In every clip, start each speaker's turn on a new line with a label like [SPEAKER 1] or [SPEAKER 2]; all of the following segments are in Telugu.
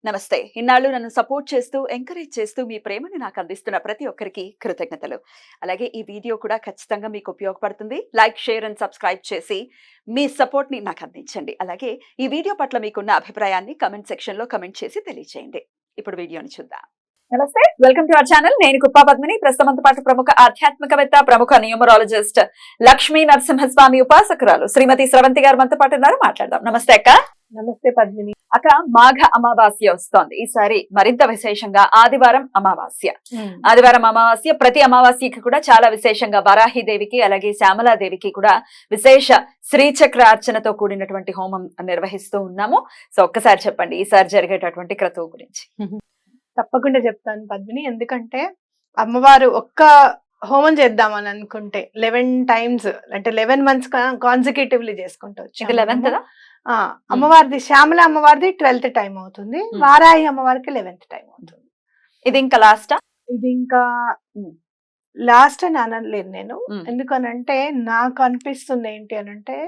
[SPEAKER 1] నమస్తే. ఇన్నాళ్ళు నన్ను సపోర్ట్ చేస్తూ, ఎంకరేజ్ చేస్తూ మీ ప్రేమని నాకు అందిస్తున్న ప్రతి ఒక్కరికి కృతజ్ఞతలు. అలాగే ఈ వీడియో కూడా ఖచ్చితంగా మీకు ఉపయోగపడుతుంది. లైక్, షేర్ అండ్ సబ్స్క్రైబ్ చేసి మీ సపోర్ట్‌ని నాకు అందించండి. అలాగే ఈ వీడియో పట్ల మీకున్న అభిప్రాయాన్ని కామెంట్ సెక్షన్‌లో కామెంట్ చేసి తెలియజేయండి. ఇప్పుడు వీడియోని చూద్దాం. నమస్తే, వెల్కమ్ టు అవర్ ఛానల్. నేను కుప్పా పద్మిని. ప్రస్తుతంతో పాటు ప్రముఖ ఆధ్యాత్మికవేత్త, ప్రముఖ న్యూమరాలజిస్ట్ లక్ష్మీ నరసింహస్వామి ఉపాసకురాలు శ్రీమతి స్రవంతి గారు మనతో పాటు ఉన్నారు. మాట్లాడదాం. నమస్తే అక్క.
[SPEAKER 2] నమస్తే పద్మిని.
[SPEAKER 1] అక్క, మాఘ అమావాస్య వస్తోంది. ఈసారి మరింత విశేషంగా ఆదివారం అమావాస్య. ఆదివారం అమావాస్య ప్రతి అమావాస్యకి కూడా చాలా విశేషంగా వరాహిదేవికి అలాగే శ్యామలాదేవికి కూడా విశేష శ్రీచక్ర అర్చనతో కూడినటువంటి హోమం నిర్వహిస్తూ ఉన్నాము. సో ఒక్కసారి చెప్పండి ఈసారి జరిగేటటువంటి క్రతువు గురించి.
[SPEAKER 2] తప్పకుండా చెప్తాను పద్మిని. ఎందుకంటే అమ్మవారు ఒక్క హోమం చేద్దామని అనుకుంటే 11 times అంటే 11 months కాన్సిక్యూటివ్లీ చేసుకుంటూ
[SPEAKER 1] ఇది 11th
[SPEAKER 2] అమ్మవారిది శ్యామల అమ్మవారిది 12th టైం అవుతుంది. వారాహి అమ్మవారికి 11th టైం అవుతుంది.
[SPEAKER 1] ఇది ఇంకా లాస్టా?
[SPEAKER 2] ఇది ఇంకా లాస్ట్ అని అనలేదు నేను. ఎందుకనంటే నాకు అనిపిస్తుంది ఏంటి అనంటే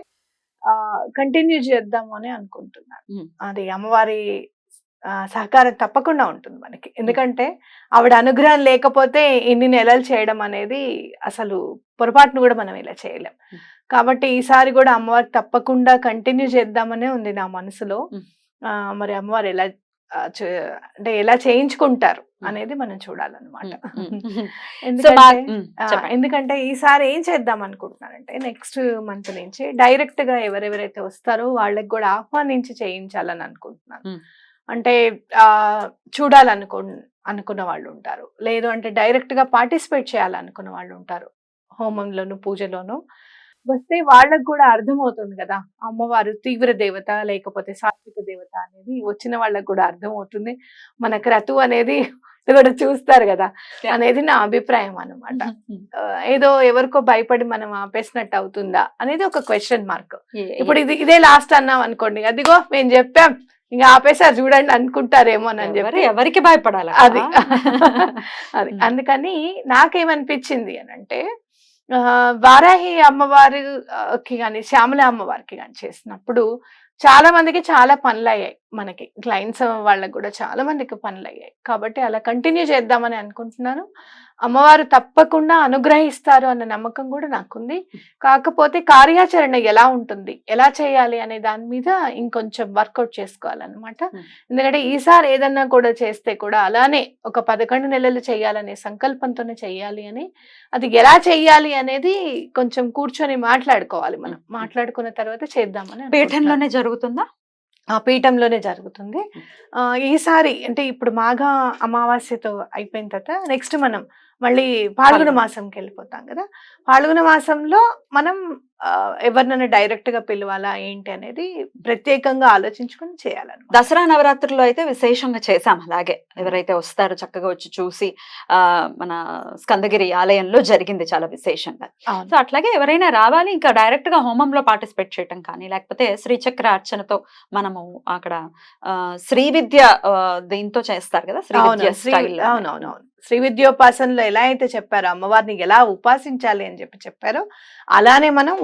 [SPEAKER 2] కంటిన్యూ చేద్దాము అని అనుకుంటున్నాను. అది అమ్మవారి సహకారం తప్పకుండా ఉంటుంది మనకి. ఎందుకంటే ఆవిడ అనుగ్రహం లేకపోతే ఇన్ని నెలలు చేయడం అనేది అసలు పొరపాటును కూడా మనం ఇలా చేయలేం. కాబట్టి ఈసారి కూడా అమ్మవారి తప్పకుండా కంటిన్యూ చేద్దామనే ఉంది నా మనసులో. మరి అమ్మవారు ఎలా అంటే ఎలా చేయించుకుంటారు అనేది మనం చూడాలన్నమాట. ఎందుకంటే ఈసారి ఏం చేద్దాం అనుకుంటున్నానంటే నెక్స్ట్ మంత్ నుంచి డైరెక్ట్ గా ఎవరెవరైతే వస్తారో వాళ్ళకి కూడా ఆహ్వానించి చేయించాలని అనుకుంటున్నాను. అంటే అనుకున్న వాళ్ళు ఉంటారు, లేదు అంటే డైరెక్ట్ గా పార్టిసిపేట్ చేయాలనుకున్న వాళ్ళు ఉంటారు. హోమంలోను పూజలోను వస్తే వాళ్ళకు కూడా అర్థమవుతుంది కదా అమ్మవారు తీవ్ర దేవత లేకపోతే సాత్విక దేవత అనేది. వచ్చిన వాళ్ళకు కూడా అర్థమవుతుంది. మన క్రతువు అనేది కూడా చూస్తారు కదా అనేది నా అభిప్రాయం అన్నమాట. ఏదో ఎవరికో భయపడి మనం ఆపేసినట్టు అవుతుందా అనేది ఒక క్వశ్చన్ మార్క్. ఇప్పుడు ఇదే లాస్ట్ అన్నాం అనుకోండి, అదిగో మేము చెప్పాం ఇంకా ఆపేసారు చూడండి అనుకుంటారేమో అని చెప్పి
[SPEAKER 1] ఎవరికి భయపడాలి
[SPEAKER 2] అది అందుకని నాకేమనిపించింది అని అంటే వారాహి అమ్మవారికి కానీ శ్యామల అమ్మవారికి కానీ చేసినప్పుడు చాలా మందికి చాలా పనులు అయ్యాయి. మనకి క్లయింట్స్ వాళ్ళకి కూడా చాలా మందికి పనులు అయ్యాయి. కాబట్టి అలా కంటిన్యూ చేద్దామని అనుకుంటున్నాను. అమ్మవారు తప్పకుండా అనుగ్రహిస్తారు అన్న నమ్మకం కూడా నాకుంది. కాకపోతే కార్యాచరణ ఎలా ఉంటుంది, ఎలా చేయాలి అనే దాని మీద ఇంకొంచెం వర్కౌట్ చేసుకోవాలన్నమాట. ఎందుకంటే ఈసారి ఏదన్నా కూడా చేస్తే కూడా అలానే ఒక 11 నెలలు చేయాలనే సంకల్పంతోనే చెయ్యాలి అని. అది ఎలా చెయ్యాలి అనేది కొంచెం కూర్చొని మాట్లాడుకోవాలి మనం. మాట్లాడుకున్న తర్వాత చేద్దామని.
[SPEAKER 1] పీఠంలోనే జరుగుతుందా?
[SPEAKER 2] ఆ పీఠంలోనే జరుగుతుంది. ఈసారి అంటే ఇప్పుడు మాఘ అమావాస్యతో అయిపోయిన తర్వాత నెక్స్ట్ మనం మళ్ళీ పాల్గొన మాసంకి వెళ్ళిపోతాం కదా. పాల్గొన మాసంలో మనం ఎవరినైనా డైరెక్ట్ గా పిలవాలా ఏంటి అనేది ప్రత్యేకంగా ఆలోచించుకొని చేయాలన్నమాట.
[SPEAKER 1] దసరా నవరాత్రుల్లో అయితే విశేషంగా చేశాం. అలాగే ఎవరైతే వస్తారో చక్కగా వచ్చి చూసి మన స్కందగిరి ఆలయంలో జరిగింది చాలా విశేషంగా. సో అట్లాగే ఎవరైనా రావాలి, ఇంకా డైరెక్ట్ గా హోమంలో పార్టిసిపేట్ చేయటం కానీ లేకపోతే శ్రీచక్ర అర్చనతో మనము అక్కడ శ్రీ విద్య దీంతో చేస్తారు కదా, శ్రీ విద్య స్టైల్.
[SPEAKER 2] అవునవునవును. శ్రీ విద్యోపాసనలో ఎలా అయితే చెప్పారో అమ్మవారిని ఎలా ఉపాసించాలి అని చెప్పారో అలానే మనం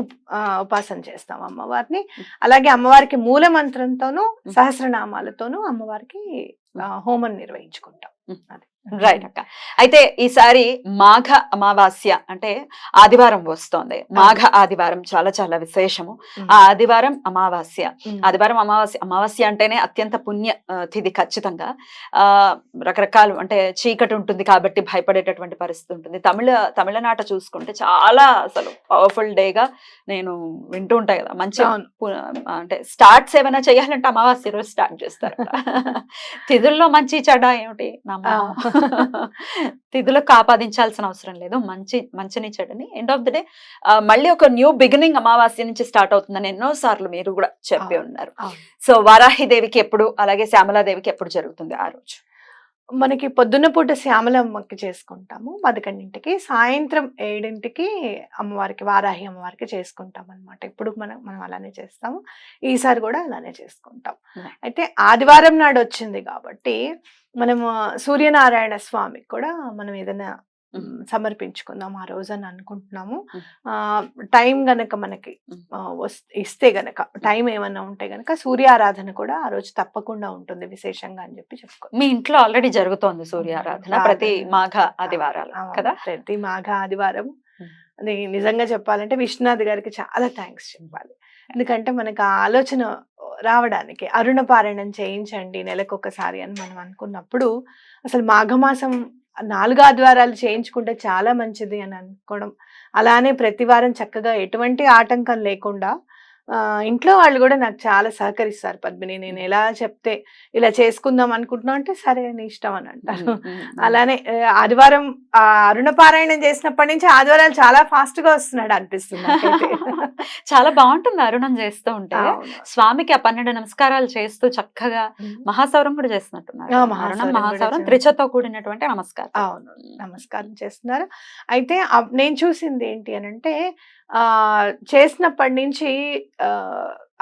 [SPEAKER 2] ఉపాసన చేస్తాం అమ్మవారిని. అలాగే అమ్మవారికి మూల మంత్రంతోనూ సహస్రనామాలతోనూ అమ్మవారికి హోమం నిర్వహించుకుంటాం. అది
[SPEAKER 1] రైట్ అక్క. అయితే ఈసారి మాఘ అమావాస్య అంటే ఆదివారం వస్తోంది. మాఘ ఆదివారం చాలా చాలా విశేషము. ఆ ఆదివారం అమావాస్య. ఆదివారం అమావాస్య అంటేనే అత్యంత పుణ్య తిథి. ఖచ్చితంగా రకరకాలు అంటే చీకటి ఉంటుంది కాబట్టి భయపడేటటువంటి పరిస్థితి ఉంటుంది. తమిళనాట చూసుకుంటే చాలా అసలు పవర్ఫుల్ డేగా నేను వింటూ ఉంటాయి కదా. మంచి అంటే స్టార్ట్స్ ఏమైనా చేయాలంటే అమావాస్య రోజు స్టార్ట్ చేస్తారు. తిథుల్లో మంచి చెడ్డ ఏమిటి తిథులకు ఆపాదించాల్సిన అవసరం లేదు. మంచిని చెడని ఎండ్ ఆఫ్ ది డే మళ్ళీ ఒక న్యూ బిగినింగ్ అమావాస్య నుంచి స్టార్ట్ అవుతుందని ఎన్నో సార్లు మీరు కూడా చెప్పి ఉన్నారు. సో వారాహిదేవికి ఎప్పుడు అలాగే శ్యామలాదేవికి ఎప్పుడు జరుగుతుంది ఆ రోజు?
[SPEAKER 2] మనకి పొద్దున్న పూట శ్యామలమ్మకి చేసుకుంటాము 11ంటికి, సాయంత్రం 7ంటికి అమ్మవారికి వారాహి అమ్మవారికి చేసుకుంటాం అనమాట. ఇప్పుడు మనం అలానే చేస్తాము. ఈసారి కూడా అలానే చేసుకుంటాం. అయితే ఆదివారం నాడు వచ్చింది కాబట్టి మనము సూర్యనారాయణ స్వామికి కూడా మనం ఏదైనా సమర్పించుకుందాం ఆ రోజు అని అనుకుంటున్నాము.
[SPEAKER 1] మ్మ్.
[SPEAKER 2] టైం గనక మనకి ఇస్తే గనక, టైం ఏమన్నా ఉంటే గనక సూర్యారాధన కూడా ఆ రోజు తప్పకుండా ఉంటుంది విశేషంగా అని చెప్పి చెప్పుకోవచ్చు.
[SPEAKER 1] మీ ఇంట్లో ఆల్రెడీ జరుగుతోంది సూర్యారాధన ప్రతి మాఘ ఆదివారాలు కదా?
[SPEAKER 2] ప్రతి మాఘ ఆదివారం.
[SPEAKER 1] మ్మ్.
[SPEAKER 2] అది నిజంగా చెప్పాలంటే విశ్వనాథ్ గారికి చాలా థ్యాంక్స్ చెప్పాలి. ఎందుకంటే మనకు ఆ ఆలోచన రావడానికి అరుణ పారాయణం చేయించండి నెలకొకసారి అని మనం అనుకున్నప్పుడు, అసలు మాఘమాసం 4 ఆదివారాలు చేయించుకుంటే చాలా మంచిది అని అనుకోవడం, అలానే ప్రతి వారం చక్కగా ఎటువంటి ఆటంకం లేకుండా ఇంట్లో వాళ్ళు కూడా నాకు చాలా సహకరిస్తారు. పద్మిని, నేను ఎలా చెప్తే ఇలా చేసుకుందాం అనుకుంటున్నాం అంటే సరే నీ ఇష్టం అని అంటారు. అలానే ఆదివారం అరుణ పారాయణం చేసినప్పటి నుంచి ఆదివారాలు చాలా ఫాస్ట్ గా వస్తున్నాడు అనిపిస్తుంది నాకైతే.
[SPEAKER 1] చాలా బాగుంటుంది అరుణం చేస్తూ ఉంటే.
[SPEAKER 2] అవును.
[SPEAKER 1] స్వామికి ఆ 12 నమస్కారాలు చేస్తూ చక్కగా మహాసౌరం కూడా చేస్తున్నట్టున్నారు. అరుణం మహాసౌరం త్రిచతో కూడినటువంటి నమస్కారం.
[SPEAKER 2] అవును, నమస్కారం చేస్తున్నారు. అయితే నేను చూసింది ఏంటి అని అంటే, చేసినప్పటి నుంచి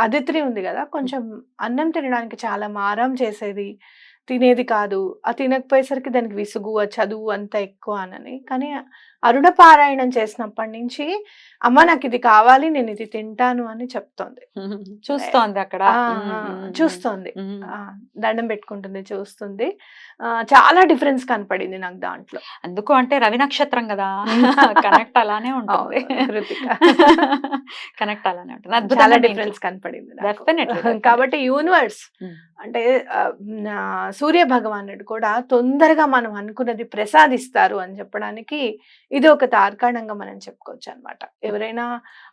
[SPEAKER 2] అదిత్రి ఉంది కదా, కొంచెం అన్నం తినడానికి చాలా మారం చేసేది, తినేది కాదు. ఆ తినకపోయేసరికి దానికి విసుగు, ఆ చదువు అంత ఎక్కువ అని. కానీ అరుణ పారాయణం చేసినప్పటి నుంచి అమ్మ నాకు ఇది కావాలి, నేను ఇది తింటాను అని చెప్తోంది.
[SPEAKER 1] చూస్తోంది అక్కడ,
[SPEAKER 2] చూస్తోంది, దండం పెట్టుకుంటుంది, చూస్తుంది. చాలా డిఫరెన్స్ కనపడింది నాకు దాంట్లో.
[SPEAKER 1] ఎందుకు అంటే రవి నక్షత్రం కదా, కనెక్ట్ అలానే ఉంటుంది. కనెక్ట్ అలానే ఉంటుంది,
[SPEAKER 2] చాలా డిఫరెన్స్ కనపడింది కాబట్టి యూనివర్స్ అంటే సూర్య భగవానుడు కూడా తొందరగా మనం అనుకున్నది ప్రసాదిస్తారు అని చెప్పడానికి ఇది ఒక తార్కాణంగా మనం చెప్పుకోవచ్చు అన్నమాట. ఎవరైనా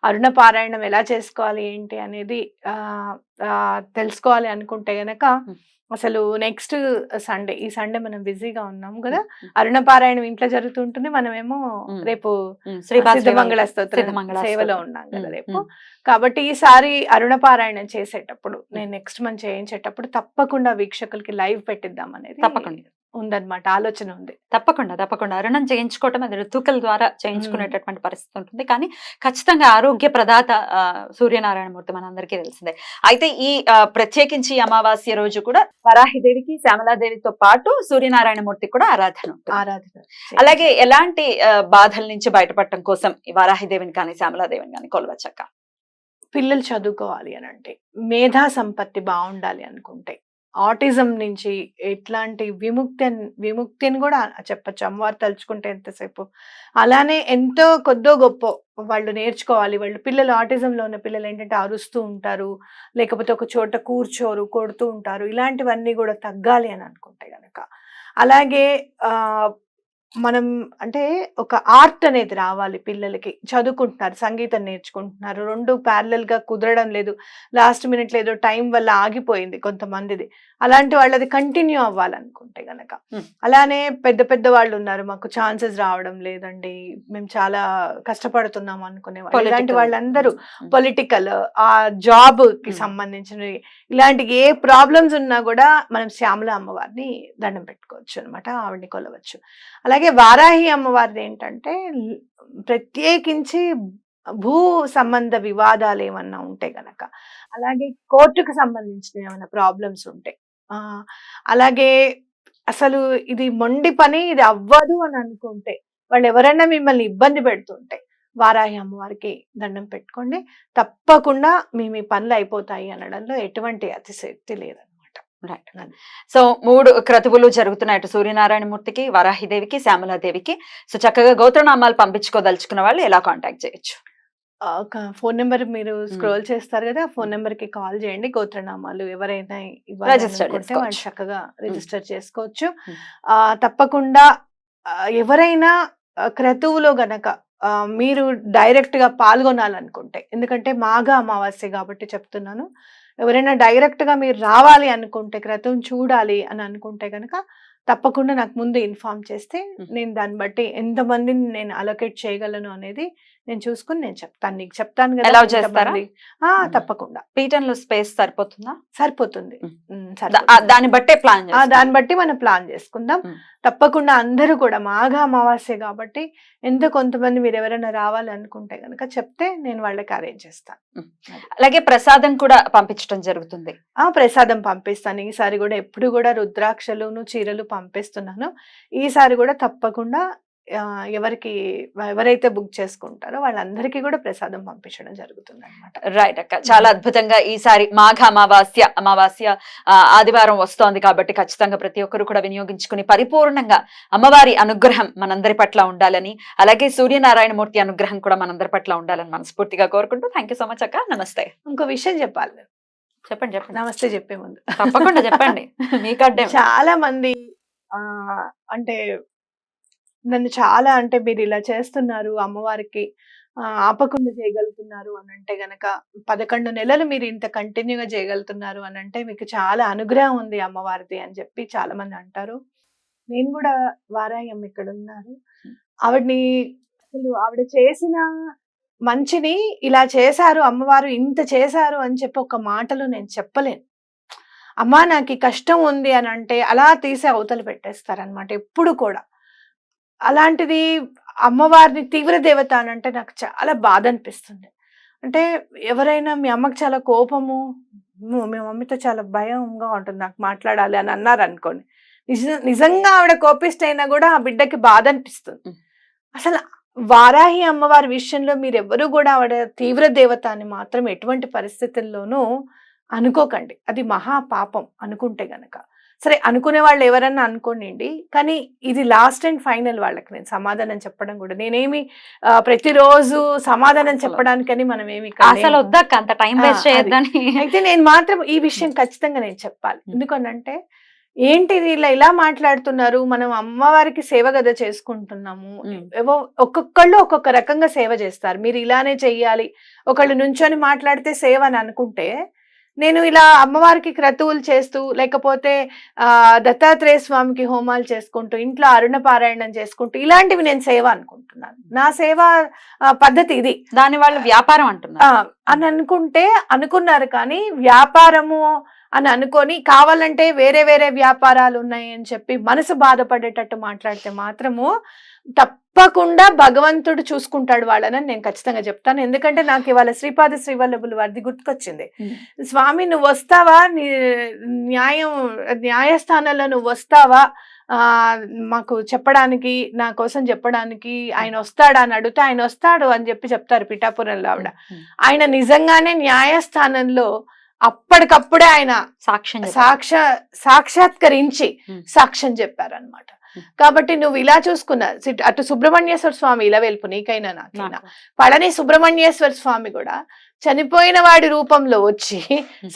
[SPEAKER 2] అరుణ పారాయణం ఎలా చేసుకోవాలి ఏంటి అనేది తెలుసుకోవాలి అనుకుంటే గనక, అసలు నెక్స్ట్ సండే, ఈ సండే మనం బిజీగా ఉన్నాము కదా, అరుణ పారాయణం ఇంట్లో జరుగుతుంటుంది, మనమేమో రేపు సిద్ధమంగళ స్తోత్రం సేవలో ఉన్నాం కదా రేపు. కాబట్టి ఈసారి అరుణ పారాయణం చేసేటప్పుడు, నేను నెక్స్ట్ మంత్ చేయించేటప్పుడు తప్పకుండా వీక్షకులకి లైవ్ పెట్టిద్దాం అనేది
[SPEAKER 1] తప్పకుండా
[SPEAKER 2] ఉందన్నమాట, ఆలోచన ఉంది.
[SPEAKER 1] తప్పకుండా అరుణం చేయించుకోవటం అది ఋతుకల ద్వారా చేయించుకునేటటువంటి పరిస్థితి ఉంటుంది. కానీ ఖచ్చితంగా ఆరోగ్య ప్రదాత సూర్యనారాయణమూర్తి మనందరికీ తెలిసిందే. అయితే ఈ ప్రత్యేకించి అమావాస్య రోజు కూడా వరాహిదేవికి శ్యామలాదేవితో పాటు సూర్యనారాయణమూర్తి కూడా ఆరాధన. అలాగే ఎలాంటి బాధల నుంచి బయటపడటం కోసం ఈ వరాహిదేవిని కానీ శ్యామలాదేవిని కానీ కొలవచ్చక్క?
[SPEAKER 2] పిల్లలు చదువుకోవాలి అని అంటే, మేధా సంపత్తి బాగుండాలి అనుకుంటే, ఆటిజం నుంచి ఎట్లాంటి విముక్తిని కూడా చెప్పచ్చు అమ్మవారు తలుచుకుంటే ఎంతసేపు. అలానే ఎంతో కొద్దో గొప్ప వాళ్ళు నేర్చుకోవాలి. వాళ్ళు పిల్లలు, ఆటిజంలో ఉన్న పిల్లలు ఏంటంటే అరుస్తూ ఉంటారు, లేకపోతే ఒక చోట కూర్చోరు, కొడుతూ ఉంటారు. ఇలాంటివన్నీ కూడా తగ్గాలి అని అనుకుంటే గనక, అలాగే మనం అంటే ఒక ఆర్ట్ అనేది రావాలి పిల్లలకి. చదువుకుంటున్నారు, సంగీతం నేర్చుకుంటున్నారు, 2 ప్యారలల్ గా కుదరడం లేదు, లాస్ట్ మినిట్ లో ఏదో టైం వల్ల ఆగిపోయింది కొంతమందిది. అలాంటి వాళ్ళది కంటిన్యూ అవ్వాలనుకుంటే గనక, అలానే పెద్ద పెద్ద వాళ్ళు ఉన్నారు, మాకు ఛాన్సెస్ రావడం లేదండి, మేము చాలా కష్టపడుతున్నాం అనుకునే వాళ్ళు, ఇలాంటి వాళ్ళందరూ పొలిటికల్, ఆ జాబ్ కి సంబంధించిన ఇలాంటి ఏ ప్రాబ్లమ్స్ ఉన్నా కూడా మనం శ్యామల అమ్మవారిని దండం పెట్టుకోవచ్చు అనమాట, ఆవిడని కొలవచ్చు. అలాగే వారాహి అమ్మవారిది ఏంటంటే, ప్రత్యేకించి భూ సంబంధ వివాదాలు ఏమన్నా ఉంటే గనక, అలాగే కోర్టుకు సంబంధించిన ఏమైనా ప్రాబ్లమ్స్ ఉంటాయి, అలాగే అసలు ఇది మొండి పని, ఇది అవ్వదు అని అనుకుంటే, వాళ్ళు ఎవరైనా మిమ్మల్ని ఇబ్బంది పెడుతుంటే వారాహి అమ్మవారికి దండం పెట్టుకోండి, తప్పకుండా మీ పనులు అయిపోతాయి అనడంలో ఎటువంటి అతిశక్తి లేదన్నమాట.
[SPEAKER 1] సో 3 క్రతువులు జరుగుతున్నాయి, అటు సూర్యనారాయణమూర్తికి, వరాహిదేవికి, శ్యామలాదేవికి. సో చక్కగా గోత్రనామాలు పంపించుకోదలుచుకున్న వాళ్ళు ఎలా కాంటాక్ట్ చేయొచ్చు?
[SPEAKER 2] ఒక ఫోన్ నెంబర్ మీరు స్క్రోల్ చేస్తారు కదా, ఫోన్ నెంబర్ కి కాల్ చేయండి. గోత్రనామాలు ఎవరైనా ఇవ్వాలనుకుంటే వాళ్ళు చక్కగా రిజిస్టర్ చేసుకోవచ్చు. తప్పకుండా ఎవరైనా క్రతువులో గనక మీరు డైరెక్ట్ గా పాల్గొనాలనుకుంటే, ఎందుకంటే మాఘ అమావాస్య కాబట్టి చెప్తున్నాను, ఎవరైనా డైరెక్ట్ గా మీరు రావాలి అనుకుంటే, క్రతువుని చూడాలి అని అనుకుంటే కనుక తప్పకుండా నాకు ముందు ఇన్ఫార్మ్ చేస్తే నేను దాన్ని బట్టి ఎంతమందిని నేను అలొకేట్ చేయగలను అనేది నేను చూసుకుని నేను చెప్తాను, నీకు చెప్తాను కదా. తప్పకుండా.
[SPEAKER 1] పీఠంలో స్పేస్ సరిపోతుందా?
[SPEAKER 2] సరిపోతుంది.
[SPEAKER 1] దాన్ని బట్టే ప్లాన్,
[SPEAKER 2] దాన్ని బట్టి మనం ప్లాన్ చేసుకుందాం. తప్పకుండా అందరూ కూడా మాఘ అమావాస్య కాబట్టి కొంతమంది మీరు ఎవరైనా రావాలి అనుకుంటే కనుక చెప్తే నేను వాళ్ళకి అరేంజ్ చేస్తాను.
[SPEAKER 1] అలాగే ప్రసాదం కూడా పంపించడం జరుగుతుంది.
[SPEAKER 2] ప్రసాదం పంపిస్తాను. ఈసారి కూడా ఎప్పుడు కూడా రుద్రాక్షలును చీరలు పంపిస్తున్నాను. ఈసారి కూడా తప్పకుండా ఎవరికి ఎవరైతే బుక్ చేసుకుంటారో వాళ్ళందరికీ కూడా ప్రసాదం పంపించడం జరుగుతుంది అనమాట.
[SPEAKER 1] రైట్ అక్క, చాలా అద్భుతంగా ఈసారి మాఘ అమావాస్య ఆదివారం వస్తోంది కాబట్టి ఖచ్చితంగా ప్రతి ఒక్కరు కూడా వినియోగించుకుని పరిపూర్ణంగా అమ్మవారి అనుగ్రహం మనందరి పట్ల ఉండాలని, అలాగే సూర్యనారాయణమూర్తి అనుగ్రహం కూడా మనందరి పట్ల ఉండాలని మనస్ఫూర్తిగా కోరుకుంటూ థ్యాంక్ యూ సో మచ్ అక్క. నమస్తే.
[SPEAKER 2] ఇంకో విషయం చెప్పాలి,
[SPEAKER 1] చెప్పండి.
[SPEAKER 2] నమస్తే చెప్పే ముందు
[SPEAKER 1] తప్పకుండా చెప్పండి. మీకడ్డే
[SPEAKER 2] చాలా మంది అంటే నన్ను చాలా అంటే మీరు ఇలా చేస్తున్నారు అమ్మవారికి ఆపకుండా చేయగలుగుతున్నారు అని అంటే గనక 11 నెలలు మీరు ఇంత కంటిన్యూగా చేయగలుగుతున్నారు అని అంటే మీకు చాలా అనుగ్రహం ఉంది అమ్మవారిది అని చెప్పి చాలా మంది అంటారు. నేను కూడా వారాహి అమ్మ ఇక్కడ ఉన్నారు, ఆవిడని అసలు ఆవిడ చేసిన మంచిని ఇలా చేశారు అమ్మవారు, ఇంత చేశారు అని చెప్పి ఒక మాటలో నేను చెప్పలేను. అమ్మా నాకు ఈ కష్టం ఉంది అని అంటే అలా తీసి అవతల పెట్టేస్తారనమాట ఎప్పుడు కూడా. అలాంటిది అమ్మవారిని తీవ్ర దేవత అని అంటే నాకు చాలా బాధ అనిపిస్తుంది. అంటే ఎవరైనా మీ అమ్మకి చాలా కోపము, మీ మమ్మీతో చాలా భయంగా ఉంటుంది నాకు మాట్లాడాలి అని అన్నారు అనుకోండి, నిజంగా ఆవిడ కోపిస్ట్ అయినా కూడా ఆ బిడ్డకి బాధ అనిపిస్తుంది. అసలు వారాహి అమ్మవారి విషయంలో మీరు ఎవరు కూడా ఆవిడ తీవ్ర దేవత అని మాత్రం ఎటువంటి పరిస్థితుల్లోనూ అనుకోకండి, అది మహా పాపం అనుకుంటే గనక. సరే అనుకునే వాళ్ళు ఎవరన్నా అనుకోండి, కానీ ఇది లాస్ట్ అండ్ ఫైనల్ వాళ్ళకి నేను సమాధానం చెప్పడం కూడా. నేనేమి ప్రతిరోజు సమాధానం చెప్పడానికని మనం ఏమి
[SPEAKER 1] అసలు వద్దక్క అంత టైం వేస్ట్ చేయొద్దని.
[SPEAKER 2] అయితే నేను మాత్రం ఈ విషయం ఖచ్చితంగా నేను చెప్పాలి. ఎందుకనంటే ఏంటిది ఇలా మాట్లాడుతున్నారు, మనం అమ్మవారికి సేవ గద చేసుకుంటున్నాము, ఏవో ఒక్కొక్కళ్ళు ఒక్కొక్క రకంగా సేవ చేస్తారు, మీరు ఇలానే చెయ్యాలి, ఒకళ్ళు నుంచొని మాట్లాడితే సేవ అని అనుకుంటే, నేను ఇలా అమ్మవారికి క్రతువులు చేస్తూ లేకపోతే దత్తాత్రేయ స్వామికి హోమాలు చేసుకుంటూ ఇంట్లో అరుణ పారాయణం చేసుకుంటూ ఇలాంటివి నేను సేవ అనుకుంటున్నాను. నా సేవ పద్ధతి ఇది.
[SPEAKER 1] దాని వాళ్ళు వ్యాపారం అంటున్నారు
[SPEAKER 2] అని అనుకున్నారు, కానీ వ్యాపారము అని అనుకొని కావాలంటే వేరే వేరే వ్యాపారాలు ఉన్నాయి అని చెప్పి మనసు బాధపడేటట్టు మాట్లాడితే మాత్రము తప్పకుండా భగవంతుడు చూసుకుంటాడు వాళ్ళని నేను ఖచ్చితంగా చెప్తాను. ఎందుకంటే నాకు ఇవాళ శ్రీపాద శ్రీవల్లభులు వారిది గుర్తుకొచ్చింది. స్వామి నువ్వు వస్తావా, న్యాయస్థానంలో నువ్వు వస్తావా మాకు చెప్పడానికి, నా కోసం చెప్పడానికి ఆయన వస్తాడా అని అడిగితే ఆయన వస్తాడు అని చెప్పి చెప్తారు పిఠాపురంలో ఆవిడ. ఆయన నిజంగానే న్యాయస్థానంలో అప్పటికప్పుడే ఆయన సాక్షాత్కరించి సాక్ష్యం చెప్పారనమాట. కాబట్టి నువ్వు ఇలా చూసుకున్నా, అటు సుబ్రహ్మణ్యేశ్వర స్వామి ఇలా వెళ్పు నీకైనా నాకైనా, పళని సుబ్రహ్మణ్యేశ్వర స్వామి కూడా చనిపోయిన వాడి రూపంలో వచ్చి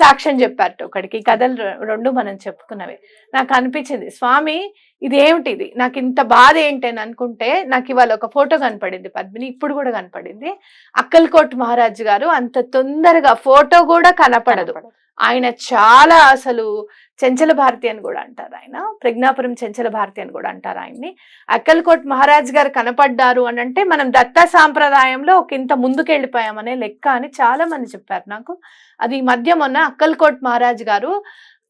[SPEAKER 2] సాక్ష్యం చెప్పారట ఒకడికి. కథలు రెండు మనం చెప్పుకున్నవే. నాకు అనిపించింది స్వామి ఇదేమిటిది, నాకు ఇంత బాధ ఏంటి అని అనుకుంటే నాకు ఇవాళ ఒక ఫోటో కనపడింది పద్మిని, ఇప్పుడు కూడా కనపడింది. అక్కల్కోట్ మహారాజు గారు అంత తొందరగా ఫోటో కూడా కనపడదు, ఆయన చాలా అసలు చెంచల భారతి అని కూడా అంటారు, ఆయన ప్రజ్ఞాపురం చెంచల భారతి అని కూడా అంటారు ఆయన్ని. అక్కల్కోట్ మహారాజ్ గారు కనపడ్డారు అని అంటే మనం దత్తా సాంప్రదాయంలో ఒక ఇంత ముందుకెళ్ళిపోయామనే లెక్క అని చాలా మంది చెప్పారు నాకు. అది ఈ మధ్య మొన్న అక్కల్కోట్ మహారాజ్ గారు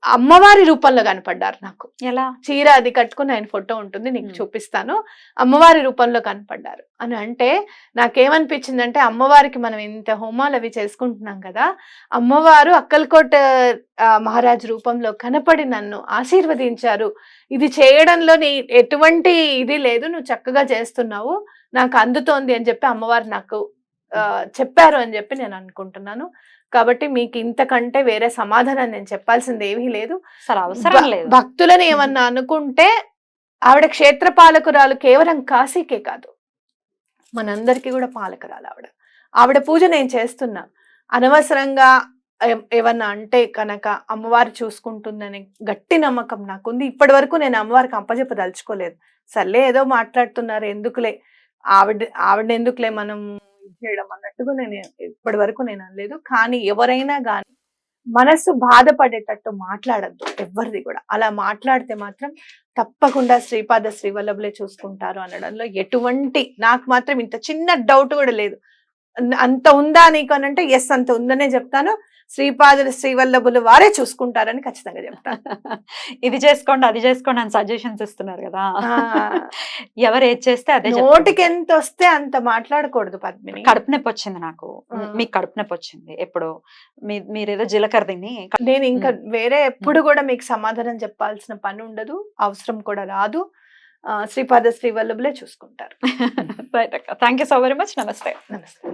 [SPEAKER 2] అమ్మవారి రూపంలో కనపడ్డారు నాకు.
[SPEAKER 1] ఎలా
[SPEAKER 2] చీర అది కట్టుకుని ఆయన ఫోటో ఉంటుంది, నీకు చూపిస్తాను. అమ్మవారి రూపంలో కనపడ్డారు అని అంటే నాకేమనిపించిందంటే, అమ్మవారికి మనం ఇంత హోమాలు అవి చేసుకుంటున్నాం కదా, అమ్మవారు అక్కల్కోట్ మహారాజ్ రూపంలో కనపడి నన్ను ఆశీర్వదించారు, ఇది చేయడంలో నీ ఎటువంటి ఇది లేదు, నువ్వు చక్కగా చేస్తున్నావు, నాకు అందుతోంది అని చెప్పి అమ్మవారు నాకు చెప్పారు అని చెప్పి నేను అనుకుంటున్నాను. కాబట్టి మీకు ఇంతకంటే వేరే సమాధానం నేను చెప్పాల్సింది ఏమీ లేదు. భక్తులను ఏమన్నా అనుకుంటే ఆవిడ క్షేత్రపాలకురాలు కేవలం కాశీకే కాదు, మనందరికీ కూడా పాలకురాలు ఆవిడ. ఆవిడ పూజ నేను చేస్తున్నా, అనవసరంగా ఏమన్నా అంటే కనుక అమ్మవారు చూసుకుంటుందని గట్టి నమ్మకం నాకుంది. ఇప్పటి వరకు నేను అమ్మవారికి అప్పచెప్పదలుచుకోలేదు. సర్లే ఏదో మాట్లాడుతున్నారు ఎందుకులే, ఆవిడ ఎందుకులే మనం చేయడం అన్నట్టుగా నేను ఇప్పటి వరకు నేను అనలేదు. కానీ ఎవరైనా కానీ మనసు బాధపడేటట్టు మాట్లాడద్దు ఎవరిది కూడా. అలా మాట్లాడితే మాత్రం తప్పకుండా శ్రీపాద శ్రీవల్లభులే చూసుకుంటారు అనడంలో ఎటువంటి, నాకు మాత్రం ఇంత చిన్న డౌట్ కూడా లేదు. అంత ఉందా నీకు అని అంటే ఎస్ అంత ఉందనే చెప్తాను. శ్రీపాద శ్రీవల్లభులు వారే చూసుకుంటారని ఖచ్చితంగా చెప్తాను.
[SPEAKER 1] ఇది చేసుకోండి అది చేసుకోండి అని సజెషన్స్ ఇస్తున్నారు కదా, ఎవరు ఏది చేస్తే అదే.
[SPEAKER 2] నోటికి ఎంత వస్తే అంత మాట్లాడకూడదు పద్మిని.
[SPEAKER 1] కడుపు నొప్పి వచ్చింది నాకు, మీకు కడుపు నొప్పి వచ్చింది ఎప్పుడు, మీరేదో జీలకర్ర తిని.
[SPEAKER 2] నేను ఇంకా వేరే ఎప్పుడు కూడా మీకు సమాధానం చెప్పాల్సిన పని ఉండదు, అవసరం కూడా రాదు. శ్రీపాద శ్రీ వల్లభులే చూసుకుంటారు.
[SPEAKER 1] రైట్ అక్క, thank you so very much. నమస్తే.
[SPEAKER 2] నమస్తే.